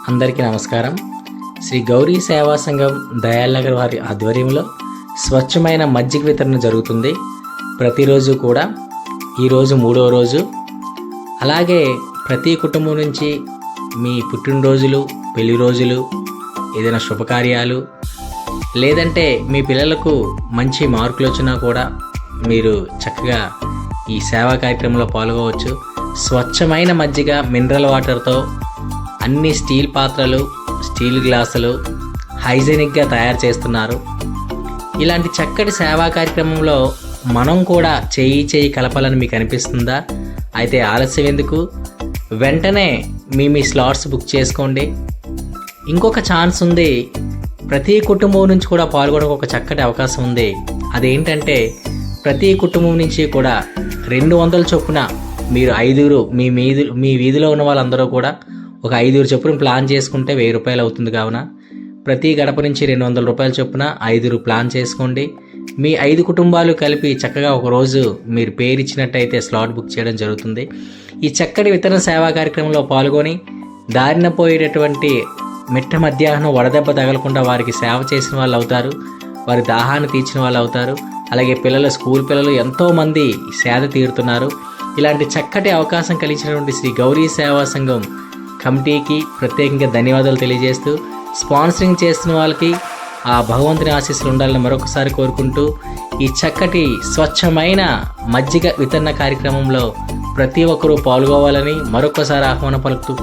అందరికీ నమస్కారం. శ్రీ గౌరీ సేవా సంఘం దయాల్ నగర్ వారి ఆధ్వర్యంలో స్వచ్ఛమైన మజ్జిగ వితరణ జరుగుతుంది. ప్రతిరోజు కూడా ఈరోజు 3వ రోజు. అలాగే ప్రతి కుటుంబం నుంచి మీ పుట్టినరోజులు, పెళ్లి రోజులు, ఏదైనా శుభకార్యాలు, లేదంటే మీ పిల్లలకు మంచి మార్కులు వచ్చినా కూడా మీరు చక్కగా ఈ సేవా కార్యక్రమంలో పాల్గొవచ్చు. స్వచ్ఛమైన మజ్జిగ మినరల్ వాటర్తో అన్ని స్టీల్ పాత్రలు, స్టీల్ గ్లాసులు హైజెనిక్గా తయారు చేస్తున్నారు. ఇలాంటి చక్కటి సేవా కార్యక్రమంలో మనం కూడా చేయి కలపాలని మీకు అనిపిస్తుందా? అయితే ఆలస్యం ఎందుకు, వెంటనే మీ స్లాట్స్ బుక్ చేసుకోండి. ఇంకొక ఛాన్స్ ఉంది, ప్రతి కుటుంబం నుంచి కూడా పాల్గొనడానికి ఒక చక్కటి అవకాశం ఉంది. అదేంటంటే ప్రతి కుటుంబం నుంచి కూడా 200 చొప్పున మీరు 5 మీ వీధిలో ఉన్న వాళ్ళందరూ కూడా ఒక 5 చొప్పున ప్లాన్ చేసుకుంటే 1000 రూపాయలు అవుతుంది. కావున ప్రతి గడప నుంచి 200 రూపాయల చొప్పున 5 ప్లాన్ చేసుకోండి. మీ 5 కుటుంబాలు కలిపి చక్కగా ఒకరోజు మీరు పేరు ఇచ్చినట్టయితే స్లాట్ బుక్ చేయడం జరుగుతుంది. ఈ చక్కటి వితరణ సేవా కార్యక్రమంలో పాల్గొని దారిన పోయేటటువంటి మిట్ట మధ్యాహ్నం వడదెబ్బ తగలకుండా వారికి సేవ చేసిన వాళ్ళు అవుతారు, వారి దాహాన్ని తీర్చిన వాళ్ళు అవుతారు. అలాగే స్కూల్ పిల్లలు ఎంతోమంది సేద తీరుతున్నారు. ఇలాంటి చక్కటి అవకాశం కలిగించినటువంటి శ్రీ గౌరీ సేవా సంఘం కమిటీకి ప్రత్యేకంగా ధన్యవాదాలు తెలియజేస్తూ, స్పాన్సరింగ్ చేస్తున్న వాళ్ళకి ఆ భగవంతుని ఆశీస్సులు ఉండాలని మరొకసారి కోరుకుంటూ, ఈ చక్కటి స్వచ్ఛమైన మజ్జిగ వితరణ కార్యక్రమంలో ప్రతి ఒక్కరూ పాల్గొవాలని మరొకసారి ఆహ్వానం పలుకుతూ